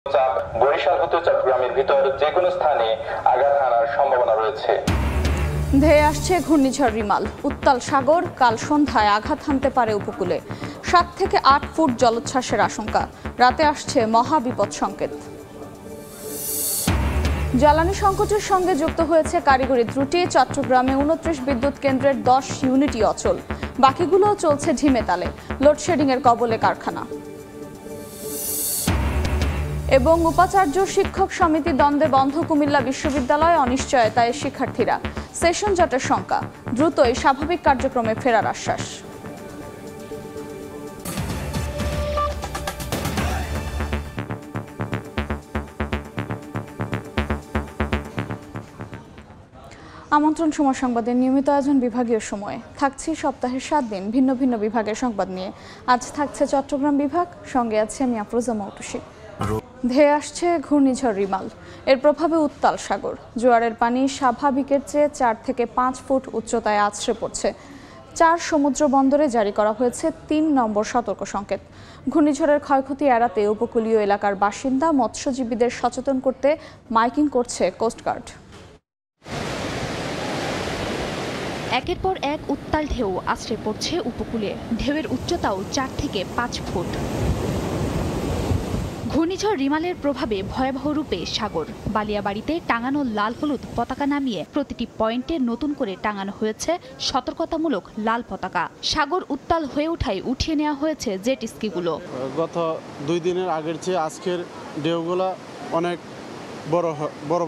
চাপ বরিশাল হতে চট্টগ্রামের ভিতর যে কোনো স্থানে আঘাত হানার সম্ভাবনা রয়েছে। ধেয়ে আসছে ঘূর্ণিঝড় রিমাল। উত্তাল সাগর কাল সন্ধ্যায় আঘাত হানতে পারে উপকূলে। 7 থেকে 8 ফুট জলোচ্ছ্বাসের আশঙ্কা। রাতে আসছে মহা বিপদ সংকেত। জ্বালানি সংকটের সঙ্গে যুক্ত হয়েছে কারিগরি ত্রুটি। চট্টগ্রামে 29 বিদ্যুৎ কেন্দ্রের 10 ইউনিটই অচল, বাকিগুলোও চলছে ঢিমে তালে। লোডশেডিং এর কবলে কারখানা। এবং উপাচার্য শিক্ষক সমিতি দ্বন্দ্বে বন্ধ কুমিল্লা বিশ্ববিদ্যালয়। অনিশ্চয়তায় শিক্ষার্থীরা। সেশন জটের শঙ্কা, দ্রুতই স্বাভাবিক কার্যক্রমে ফেরার আশ্বাস। আমন্ত্রণ সময় সংবাদের নিয়মিত আয়োজন বিভাগীয় সময়ে। থাকছি সপ্তাহের 7 দিন ভিন্ন ভিন্ন বিভাগের সংবাদ নিয়ে। আজ থাকছে চট্টগ্রাম বিভাগ, সঙ্গে আছে আমি আফরোজা মৌটুসী। ধেয়ে আসছে ঘূর্ণিঝড় রিমাল। এর প্রভাবে উত্তাল সাগর। জোয়ারের পানি স্বাভাবিকের চেয়ে 4 থেকে 5 ফুট উচ্চতায় আছড়ে পড়ছে। 4 সমুদ্র বন্দরে জারি করা হয়েছে 3 নম্বর সতর্ক সংকেত। ঘূর্ণিঝড়ের ক্ষয়ক্ষতি এড়াতে উপকূলীয় এলাকার বাসিন্দা মৎস্যজীবীদের সচেতন করতে মাইকিং করছে কোস্টগার্ড। একের পর এক উত্তাল ঢেউ আছড়ে পড়ছে উপকূলে। ঢেউয়ের উচ্চতাও 4 থেকে 5 ফুট। ঘূর্ণিঝড় রিমালের প্রভাবে ভয়াবহ রূপে সাগর। বালিয়াবাড়িতে টাঙানো লাল হলুদ পতাকা নামিয়ে প্রতিটি পয়েন্টে নতুন করে টাঙানো হয়েছে সতর্কতামূলক লাল পতাকা। সাগর উত্তাল হয়ে ওঠায় উঠিয়ে নেওয়া হয়েছে জেট স্কিগুলো। গত 2 দিনের আগের চেয়ে আজকের ঢেউগুলো অনেক বড়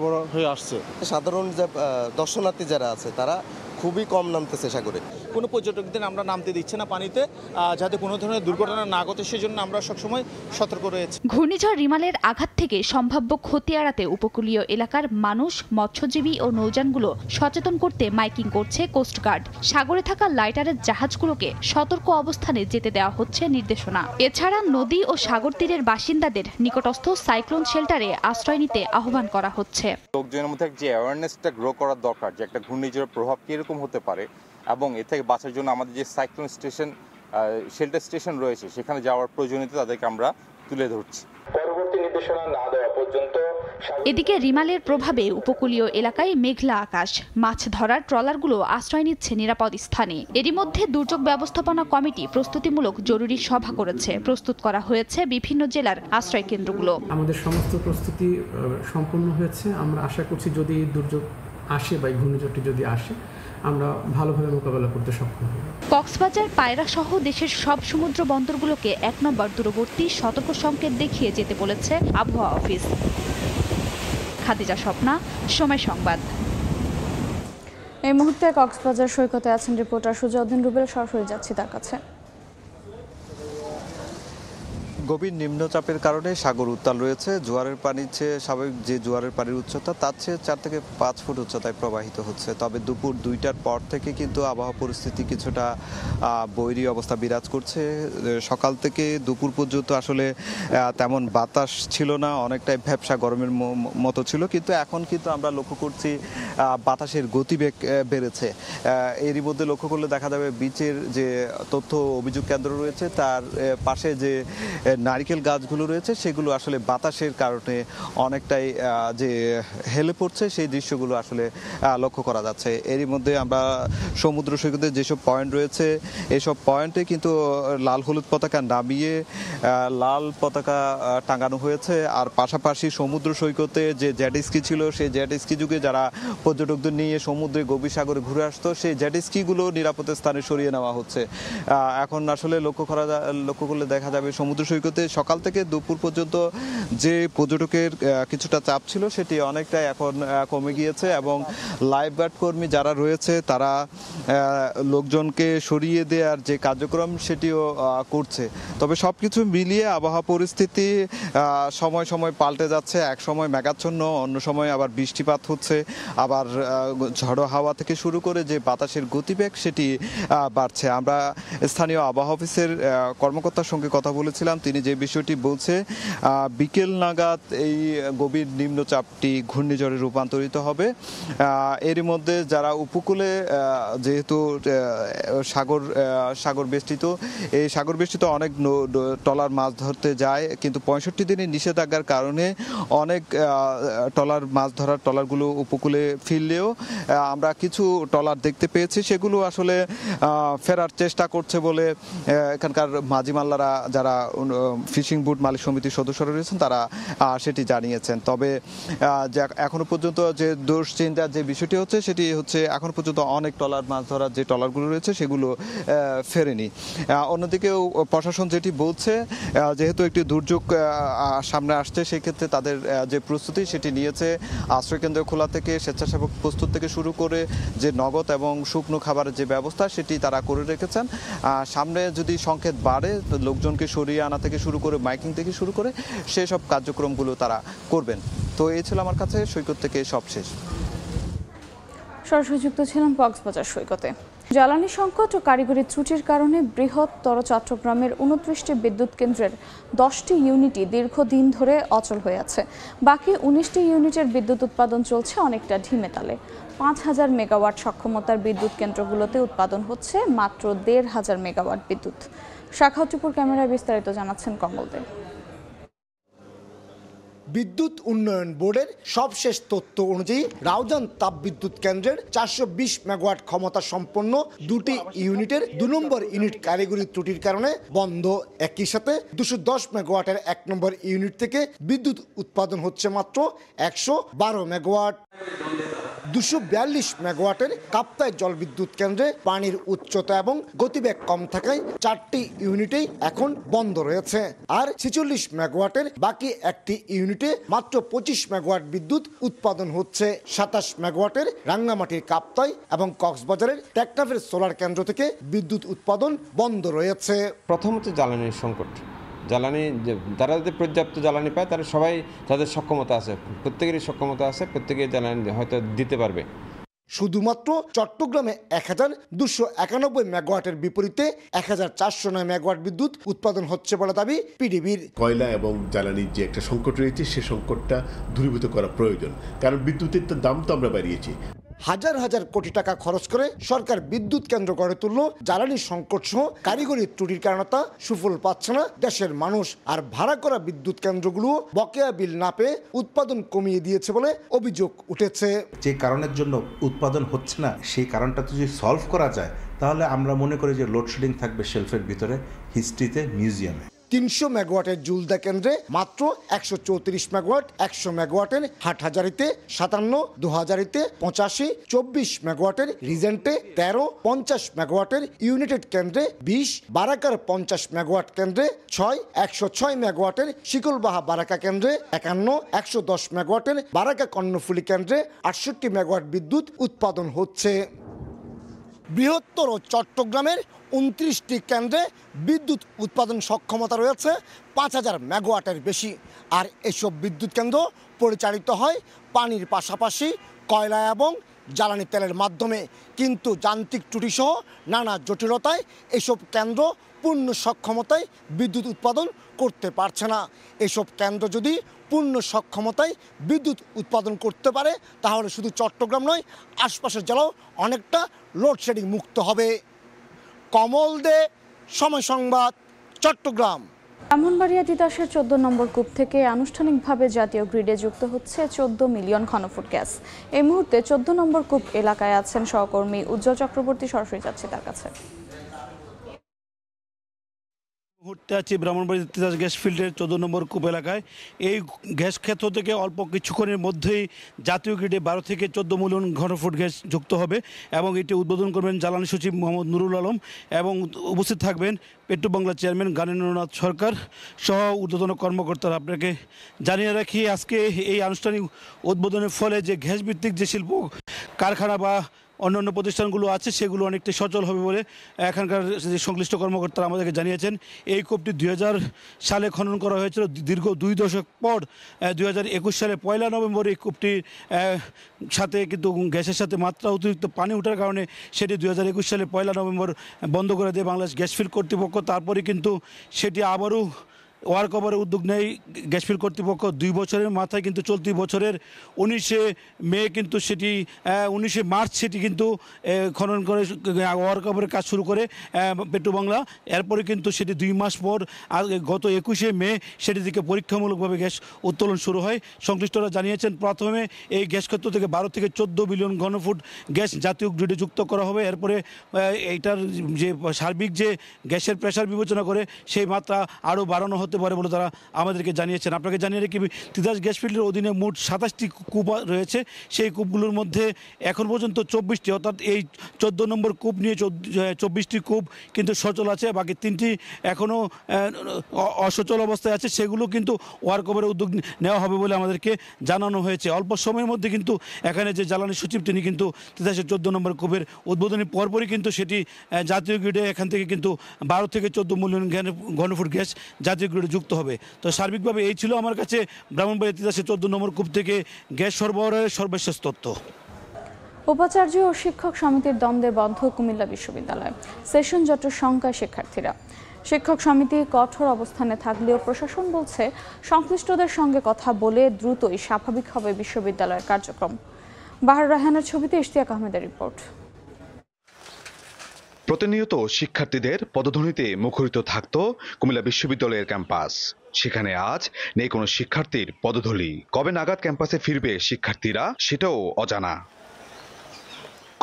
বড় হয়ে আসছে। সাধারণ যে দর্শনার্থী যারা আছে তারা খুবই কম নামতেছে সাগরে। কোনো পর্যটকদের আমরা নামতে দিচ্ছি না পানিতে, যাতে কোনো ধরনের দুর্ঘটনা না ঘটে সেজন্য আমরা সবসময় সতর্ক রয়েছি। ঘূর্ণিঝড় রিমালের আঘাত থেকে সম্ভাব্য ক্ষতি এড়াতে উপকূলীয় এলাকার মানুষ, মৎস্যজীবী ও নৌযানগুলো সচেতন করতে মাইকিং করছে কোস্টগার্ড। সাগরে থাকা লাইটারের জাহাজগুলোকে সতর্ক অবস্থানে যেতে দেওয়া হচ্ছে নির্দেশনা। এছাড়া নদী ও সাগর তীরের বাসিন্দাদের নিকটস্থ সাইক্লোন শেল্টারে আশ্রয় নিতে আহ্বান করা হচ্ছে। লোকজনের মধ্যে যে অ্যাওয়ারনেসটা গ্রো করার দরকার, যে একটা ঘূর্ণিঝড়ের প্রভাব কিরকম হতে পারে এবং এ থেকে বাঁচার জন্য আমাদের যে সাইক্লোন স্টেশন, শেল্টার স্টেশন রয়েছে সেখানে যাওয়ার প্রয়োজনীয়তা তাদেরকে আমরা তুলে ধরছি। পরবর্তী নির্দেশনা না দেওয়া পর্যন্ত। এদিকে রিমালের প্রভাবে উপকূলীয় এলাকায় মেঘলা আকাশ। মাছ ধরার ট্রলারগুলো আশ্রয় নিচ্ছে নিরাপদ স্থানে। এরই মধ্যে দুর্যোগ ব্যবস্থাপনা কমিটি প্রস্তুতিমূলক জরুরি সভা করেছে। প্রস্তুত করা হয়েছে বিভিন্ন জেলার আশ্রয় কেন্দ্রগুলো। আমাদের সমস্ত প্রস্তুতি সম্পূর্ণ হয়েছে। আমরা আশা করছি যদি দুর্যোগ আসে বা ঘূর্ণিঝড়টি যদি আসে, আমরা ভালোভাবে মোকাবেলা করতে সক্ষম হব। কক্সবাজার, পায়রা সহ দেশের সব সমুদ্র বন্দরগুলোকে 1 নম্বর দূরবর্তী সতর্ক সংকেত দেখিয়ে যেতে বলেছে আবহাওয়া অফিস। খাদিজা স্বপ্না, সময় সংবাদ। এই মুহূর্তে কক্সবাজার সৈকতে আছেন রিপোর্টার সুজাউদ্দিন রুবেল। সরাসরি যাচ্ছি তার কাছে। গভীর নিম্নচাপের কারণে সাগর উত্তাল রয়েছে। জোয়ারের পানির চেয়ে স্বাভাবিক যে জোয়ারের পানির উচ্চতা তার চেয়ে 4 থেকে 5 ফুট উচ্চতায় প্রবাহিত হচ্ছে। তবে দুপুর 2টার পর থেকে কিন্তু আবহাওয়া পরিস্থিতি কিছুটা বৈরী অবস্থা বিরাজ করছে। সকাল থেকে দুপুর পর্যন্ত আসলে তেমন বাতাস ছিল না, অনেকটাই ভ্যাপসা গরমের মতো ছিল, কিন্তু এখন কিন্তু আমরা লক্ষ্য করছি বাতাসের গতিবেগ বেড়েছে। এরই মধ্যে লক্ষ্য করলে দেখা যাবে বিচের যে তথ্য অভিযোগ কেন্দ্র রয়েছে তার পাশে যে নারিকেল গাছগুলো রয়েছে সেগুলো আসলে বাতাসের কারণে অনেকটাই যে হেলে পড়ছে সেই দৃশ্যগুলো আসলে লক্ষ্য করা যাচ্ছে। এরই মধ্যে আমরা সমুদ্র সৈকতে যেসব পয়েন্ট রয়েছে এসব পয়েন্টে কিন্তু লাল হলুদ পতাকা নামিয়ে লাল পতাকা টাঙানো হয়েছে। আর পাশাপাশি সমুদ্র সৈকতে যে জেট স্কি ছিল সেই জেট স্কি যুগে যারা পর্যটকদের নিয়ে সমুদ্রে গভীর সাগরে ঘুরে আসতো সেই জেট স্কিগুলো নিরাপদ স্থানে সরিয়ে নেওয়া হচ্ছে। এখন আসলে লক্ষ্য করলে দেখা যাবে সমুদ্র সৈকতে সকাল থেকে দুপুর পর্যন্ত যে পর্যটকের কিছুটা চাপ ছিল সেটি অনেকটাই এখন কমে গিয়েছে এবং লাইফ গার্ড কর্মী যারা রয়েছে তারা লোকজনকে সরিয়ে দেওয়ার যে কার্যক্রম সেটিও করছে। তবে সবকিছু মিলিয়ে আবহাওয়া পরিস্থিতি সময় সময় পাল্টে যাচ্ছে। এক সময় মেঘাচ্ছন্ন, অন্য সময় আবার বৃষ্টিপাত হচ্ছে, আবার ঝড়ো হাওয়া থেকে শুরু করে যে বাতাসের গতিবেগ সেটি বাড়ছে। আমরা স্থানীয় আবহাওয়া অফিসের কর্মকর্তার সঙ্গে কথা বলেছিলাম, তিনি তিনি যে বিষয়টি বলছে বিকেল নাগাদ এই গভীর নিম্নচাপটি ঘূর্ণিঝড়ে রূপান্তরিত হবে। এরই মধ্যে যারা উপকূলে যেহেতু সাগর বেষ্টিত, এই সাগর বেষ্টিত অনেক ট্রলার মাছ ধরতে যায়, কিন্তু 65 দিনের নিষেধাজ্ঞার কারণে অনেক মাছ ধরার ট্রলারগুলো উপকূলে ফিরলেও আমরা কিছু ট্রলার দেখতে পেয়েছি, সেগুলো আসলে ফেরার চেষ্টা করছে বলে এখানকার মাঝি মাল্লারা যারা ফিশিং বুট মালিক সমিতির সদস্যরা রয়েছেন তারা সেটি জানিয়েছেন। তবে এখনো পর্যন্ত যে দুশ্চিন্তার যে বিষয়টি হচ্ছে সেটি হচ্ছে এখনো পর্যন্ত অনেক ট্রলার মাছ ধরার যে ট্রলারগুলো রয়েছে সেগুলো ফেরেনি। অন্যদিকেও প্রশাসন যেটি বলছে, যেহেতু একটি দুর্যোগ সামনে আসছে সেই ক্ষেত্রে তাদের যে প্রস্তুতি সেটি নিয়েছে। আশ্রয়কেন্দ্র খোলা থেকে স্বেচ্ছাসেবক প্রস্তুত থেকে শুরু করে যে নগদ এবং শুকনো খাবারের যে ব্যবস্থা সেটি তারা করে রেখেছেন। সামনে যদি সংকেত বাড়ে লোকজনকে সরিয়ে আনা থেকে শুরু করে মাইকিং থেকে শুরু করে সেসব কার্যক্রমগুলো তারা করবেন। তো এই ছিল আমার কাছে সৈকত থেকে সবশেষ। সরাসরি যুক্ত ছিলাম কক্সবাজার সৈকতে। জ্বালানি সংকট ও কারিগরি ত্রুটির কারণে বৃহত্তর চট্টগ্রামের 29টি বিদ্যুৎ কেন্দ্রের 10টি ইউনিটই দীর্ঘদিন ধরে অচল হয়ে আছে। বাকি 19টি ইউনিটের বিদ্যুৎ উৎপাদন চলছে অনেকটা ঢিমেতালে। 5000 মেগাওয়াট সক্ষমতার বিদ্যুৎ কেন্দ্রগুলোতে উৎপাদন হচ্ছে মাত্র 1500 মেগাওয়াট বিদ্যুৎ। শাখাউটিপুর ক্যামেরায় বিস্তারিত জানাচ্ছেন কমল দে। বিদ্যুৎ উন্নয়ন বোর্ডের সবশেষ তথ্য অনুযায়ী রাউজান তাপবিদ্যুৎ কেন্দ্রের 420 মেগাওয়াট ক্ষমতা সম্পন্ন 2টি ইউনিটের 2 নম্বর ইউনিট কারিগরি ত্রুটির কারণে বন্ধ। একই সাথে 210 মেগাওয়াটের 1 নম্বর ইউনিট থেকে বিদ্যুৎ উৎপাদন হচ্ছে মাত্র 112 মেগাওয়াট। 242 মেগাওয়াটের কাপ্তাই জলবিদ্যুৎ কেন্দ্রে পানির উচ্চতা এবং গতিবেগ কম থাকায় 4টি ইউনিটেই এখন বন্ধ রয়েছে। আর 46 মেগাওয়াটের বাকি একটি ইউনিটে মাত্র 25 মেগাওয়াট বিদ্যুৎ উৎপাদন হচ্ছে। 27 মেগাওয়াটের রাঙ্গামাটির কাপ্তাই এবং কক্সবাজারের টেকনাফের সোলার কেন্দ্র থেকে বিদ্যুৎ উৎপাদন বন্ধ রয়েছে। প্রথমত জ্বালানির সংকট, জ্বালানি তারা যদি পর্যাপ্ত জ্বালানি পায় তারা সবাই তাদের সক্ষমতা আছে, প্রত্যেকেরই সক্ষমতা আছে, প্রত্যেকেই জ্বালানি হয়তো দিতে পারবে। শুধুমাত্র চট্টগ্রামে 1291 মেগাওয়াটের বিপরীতে 1409 মেগাওয়াট বিদ্যুৎ উৎপাদন হচ্ছে বলে দাবি পিডিবির। কয়লা এবং জ্বালানির যে একটা সংকট রয়েছে সে সংকটটা দূরীভূত করা প্রয়োজন, কারণ বিদ্যুতের তো দাম তো আমরা বাড়িয়েছি। হাজার হাজার কোটি টাকা খরচ করে সরকার বিদ্যুৎ কেন্দ্র গড়ে তুলল, জ্বালানি সংকট সহ কারিগরি ত্রুটির কারণে তা সুফল পাচ্ছে না দেশের মানুষ। আর ভাড়া করা বিদ্যুৎ কেন্দ্রগুলো বকেয়া বিল না পেয়ে উৎপাদন কমিয়ে দিয়েছে বলে অভিযোগ উঠেছে। যে কারণের জন্য উৎপাদন হচ্ছে না সেই কারণটা যদি সলভ করা যায় তাহলে আমরা মনে করি যে লোডশেডিং থাকবে শেলফের ভিতরে, হিস্ট্রিতে, মিউজিয়ামে। 300 মেগাওয়াটের জুলদা কেন্দ্রে মাত্র 134 মেগাওয়াট, 100 মেগাওয়াটের হাটহাজারিতে 57, 2000-তে 85, 24 মেগাওয়াটের রিজেন্টে 13, 50 মেগাওয়াটের ইউনাইটেড কেন্দ্রে 20, বারাকার 50 মেগাওয়াট কেন্দ্রে 6, 106 মেগাওয়াটের শিকলবাহা বারাকা কেন্দ্রে 51, 110 মেগাওয়াটের বারাকা কর্ণফুলী কেন্দ্রে 68 মেগাওয়াট বিদ্যুৎ উৎপাদন হচ্ছে। বৃহত্তর চট্টগ্রামের 29টি কেন্দ্রে বিদ্যুৎ উৎপাদন সক্ষমতা রয়েছে 5000 মেগাওয়াটের বেশি। আর এসব বিদ্যুৎ কেন্দ্র পরিচালিত হয় পানির পাশাপাশি কয়লা এবং জ্বালানি তেলের মাধ্যমে। কিন্তু যান্ত্রিক ত্রুটিসহ নানা জটিলতায় এসব কেন্দ্র পূর্ণ সক্ষমতায় বিদ্যুৎ উৎপাদন করতে পারছে না। এসব কেন্দ্র যদি পূর্ণ সক্ষমতায় বিদ্যুৎ উৎপাদন করতে পারে তাহলে শুধু চট্টগ্রাম নয়, আশপাশের জেলাও অনেকটা লোডশেডিং মুক্ত হবে। কমল দে, সময় সংবাদ, চট্টগ্রাম। ব্রাহ্মণবাড়িয়া তিতাসের 14 নম্বর কূপ থেকে আনুষ্ঠানিকভাবে জাতীয় গ্রিডে যুক্ত হচ্ছে 14 মিলিয়ন ঘনফুট গ্যাস। এই মুহূর্তে 14 নম্বর কূপ এলাকায় আছেন সহকর্মী উজ্জ্বল চক্রবর্তী, সরাসরি যাচ্ছে তার কাছে। মুহূর্তে আছি ব্রাহ্মণবাড়িয়া তিতাস গ্যাস ফিল্ডের 14 নম্বর কূপ এলাকায়। এই গ্যাস ক্ষেত্র থেকে অল্প কিছুক্ষণের মধ্যেই জাতীয় গ্রিডে 12 থেকে 14 মিলিয়ন ঘনফুট গ্যাস যুক্ত হবে এবং এটি উদ্বোধন করবেন জ্বালানি সচিব মোহাম্মদ নুরুল আলম এবং উপস্থিত থাকবেন পেট্রোবাংলা চেয়ারম্যান জ্ঞানেন্দ্রনাথ সরকার সহ ঊর্ধ্বতন কর্মকর্তারা। আপনাকে জানিয়ে রাখি, আজকে এই আনুষ্ঠানিক উদ্বোধনের ফলে যে গ্যাস ভিত্তিক যে শিল্প কারখানা বা অন্যান্য প্রতিষ্ঠানগুলো আছে সেগুলো অনেকটাই সচল হবে বলে এখানকার যে সংশ্লিষ্ট কর্মকর্তারা আমাদেরকে জানিয়েছেন। এই কূপটি 2000 সালে খনন করা হয়েছিল। দীর্ঘ 2 দশক পর 2021 সালে 1 নভেম্বর এই কূপটির সাথে কিন্তু গ্যাসের সাথে মাত্রা অতিরিক্ত পানি ওঠার কারণে সেটি 2021 সালে 1 নভেম্বর বন্ধ করে দেয় বাংলাদেশ গ্যাস ফিল্ড কর্তৃপক্ষ। তারপরে কিন্তু সেটি আবারও ওয়ার্ক ওভারের উদ্যোগ নেয় গ্যাস ফিল্ড কর্তৃপক্ষ। 2 বছরের মাথায় কিন্তু চলতি বছরের 19শে মে কিন্তু সেটি 19শে মার্চ সেটি কিন্তু খনন করে ওয়ার্ক ওভারের কাজ শুরু করে পেট্রোবাংলা। এরপরে কিন্তু সেটি 2 মাস পর গত 21শে মে সেটি থেকে পরীক্ষামূলকভাবে গ্যাস উত্তোলন শুরু হয়। সংশ্লিষ্টরা জানিয়েছেন প্রথমে এই গ্যাস ক্ষেত্র থেকে 12 থেকে 14 বিলিয়ন ঘনফুট গ্যাস জাতীয় গ্রিডে যুক্ত করা হবে। এরপরে এইটার যে সার্বিক যে গ্যাসের প্রেশার বিবেচনা করে সেই মাত্রা আরও বাড়ানো হতে পারে বলে তারা আমাদেরকে জানিয়েছেন। আপনাকে জানিয়ে রাখি তিতাস গ্যাস ফিল্ডের অধীনে মোট 27টি কূপ রয়েছে। সেই কূপগুলোর মধ্যে এখন পর্যন্ত 24টি অর্থাৎ এই 14 নম্বর কূপ নিয়ে 24টি কূপ কিন্তু সচল আছে, বাকি 3টি এখনও অসচল অবস্থায় আছে। সেগুলো কিন্তু ওয়ার্ক ওভারের উদ্যোগ নেওয়া হবে বলে আমাদেরকে জানানো হয়েছে। অল্প সময়ের মধ্যে কিন্তু এখানে যে জ্বালানি সচিব তিনি কিন্তু তিতাসের 14 নম্বর কূপের উদ্বোধনী পরপরই কিন্তু সেটি জাতীয় গ্রিডে এখান থেকে কিন্তু 12 থেকে 14 মিলিয়ন ঘনফুট গ্যাস জাতীয় গ্রিডে যুক্ত হবে। তো সার্বিকভাবে এই ছিল আমার কাছে ব্রাহ্মণবাড়িয়া তিতাসের 14 নম্বর কূপ থেকে গ্যাস সরবরাহের সর্বশেষ তথ্য। উপাচার্য ও শিক্ষক সমিতির দ্বন্দ্বে বন্ধ কুমিল্লা বিশ্ববিদ্যালয়, সেশন জটের শঙ্কায় শিক্ষার্থীরা। শিক্ষক সমিতি কঠোর অবস্থানে থাকলেও প্রশাসন বলছে সংশ্লিষ্টদের সঙ্গে কথা বলে দ্রুতই স্বাভাবিক হবে বিশ্ববিদ্যালয়ের কার্যক্রম। বাহার রায়হানের ছবিতে ইশতিয়াক আহমেদের রিপোর্ট। প্রতিনিয়ত শিক্ষার্থীদের পদধ্বনিতে মুখরিত থাকত কুমিল্লা বিশ্ববিদ্যালয়ের ক্যাম্পাস। সেখানে আজ নেই কোনো শিক্ষার্থীর পদধূলি। কবে নাগাদ ক্যাম্পাসে ফিরবে শিক্ষার্থীরা সেটাও অজানা।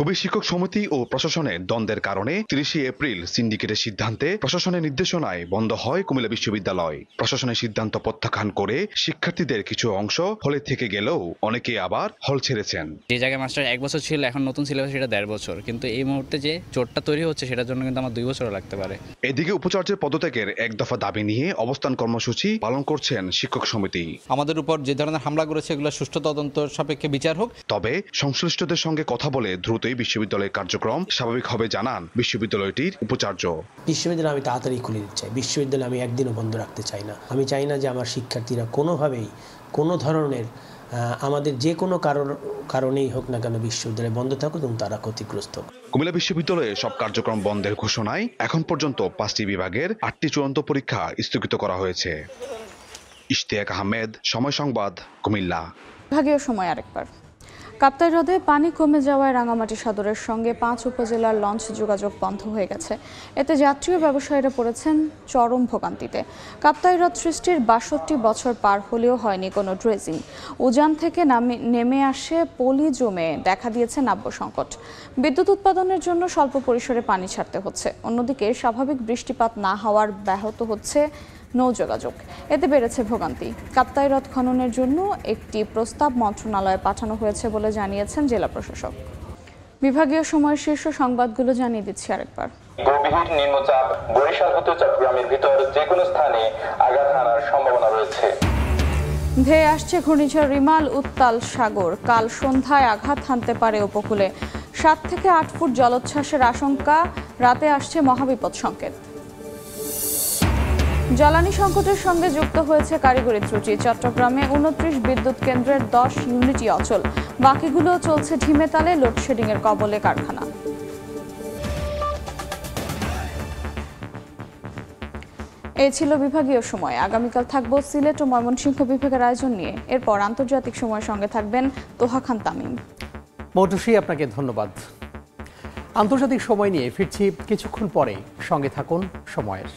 কবি শিক্ষক সমিতি ও প্রশাসনের দ্বন্দ্বের কারণে 30 এপ্রিল সিন্ডিকেটের সিদ্ধান্তে প্রশাসনের নির্দেশনায় বন্ধ হয় কুমিল্লা বিশ্ববিদ্যালয়। প্রশাসনের সিদ্ধান্ত প্রত্যাখ্যান করে শিক্ষার্থীদের কিছু অংশ হলে থেকে গেলেও অনেকে আবার হল ছেড়েছেন। যে জায়গায় মাস্টার 1 বছর ছিল, এখন নতুন সিলেবাস সেটা 1.5 বছর, কিন্তু এই মুহূর্তে যে জোটটা তৈরি হচ্ছে সেটার জন্য কিন্তু আমার 2 বছরও লাগতে পারে। এদিকে উপাচার্যের পদত্যাগের এক দফা দাবি নিয়ে অবস্থান কর্মসূচি পালন করছেন শিক্ষক সমিতি। আমাদের উপর যে ধরনের হামলা করেছে এগুলো সুষ্ঠু তদন্ত সাপেক্ষে বিচার হোক। তবে সংশ্লিষ্টদের সঙ্গে কথা বলে দ্রুত বিশ্ববিদ্যালয়ের কার্যক্রম স্বাভাবিক হবে জানান বিশ্ববিদ্যালয়টির উপাচার্য। বিশ্ববিদ্যালয় আমি তাড়াতাড়ি খুলে দিতে চাই, বিশ্ববিদ্যালয় আমি একদিনও বন্ধ রাখতে চাই না। আমি চাই না যে আমার শিক্ষার্থীরা কোনোভাবেই কোনো ধরনের আমাদের যে কোনো কারণেই হোক না কেন বিশ্ববিদ্যালয় বন্ধ থাকুক এবং তারা ক্ষতিগ্রস্ত। কুমিল্লা বিশ্ববিদ্যালয়ে সব কার্যক্রম বন্ধের ঘোষণায় এখন পর্যন্ত 5টি বিভাগের 8টি চূড়ান্ত পরীক্ষা স্থগিত করা হয়েছে। ইশতিয়াক আহমেদ, সময় সংবাদ, কুমিল্লা। বিভাগীয় সময় আরেকবার। কাপ্তাই হ্রদে পানি কমে যাওয়ায় রাঙামাটি সদরের সঙ্গে 5 উপজেলার লঞ্চ যোগাযোগ বন্ধ হয়ে গেছে। এতে যাত্রী ও ব্যবসায়ীরা পড়েছেন চরম ভোগান্তিতে। কাপ্তাই হ্রদ সৃষ্টির 62 বছর পার হলেও হয়নি কোনো ড্রেজিং। উজান থেকে নেমে আসে পলি জমে দেখা দিয়েছে নাব্য সংকট। বিদ্যুৎ উৎপাদনের জন্য স্বল্প পরিসরে পানি ছাড়তে হচ্ছে। অন্যদিকে স্বাভাবিক বৃষ্টিপাত না হওয়ার ব্যাহত হচ্ছে নৌ যোগাযোগ, এতে বেড়েছে ভোগান্তি। কাপ্তাই হ্রদ খননের জন্য একটি প্রস্তাব মন্ত্রণালয়ে পাঠানো হয়েছে বলে জানিয়েছেন জেলা প্রশাসক। বিভাগীয় সময়ের শীর্ষ সংবাদগুলো জানিয়ে দিচ্ছি আরেকবার। গভীর নিম্নচাপ বরিশাল হতে চট্টগ্রামের ভিতর যে কোনো স্থানে আঘাত হানার সম্ভাবনা রয়েছে। ধেয়ে আসছে ঘূর্ণিঝড় রিমাল, উত্তাল সাগর। কাল সন্ধ্যায় আঘাত হানতে পারে উপকূলে। 7 থেকে 8 ফুট জলোচ্ছ্বাসের আশঙ্কা। রাতে আসছে মহাবিপদ সংকেত। জ্বালানি সংকটের সঙ্গে যুক্ত হয়েছে কারিগরি ত্রুটি। চট্টগ্রামে 29 বিদ্যুৎ কেন্দ্রের 10 ইউনিটই অচল, বাকিগুলো চলছে ঢিমে তালে। লোডশেডিং এর কবলে কারখানা। এই ছিল বিভাগীয় সময়। আগামীকাল থাকবো সিলেট ও ময়মনসিংহ বিভাগের আয়োজন নিয়ে। এরপর আন্তর্জাতিক সময়ের সঙ্গে থাকবেন তোহা খান তামিম। মৌটুসী, আপনাকে ধন্যবাদ। আন্তর্জাতিক সময় নিয়ে ফিরছি কিছুক্ষণ পরে, সঙ্গে থাকুন সময়ের।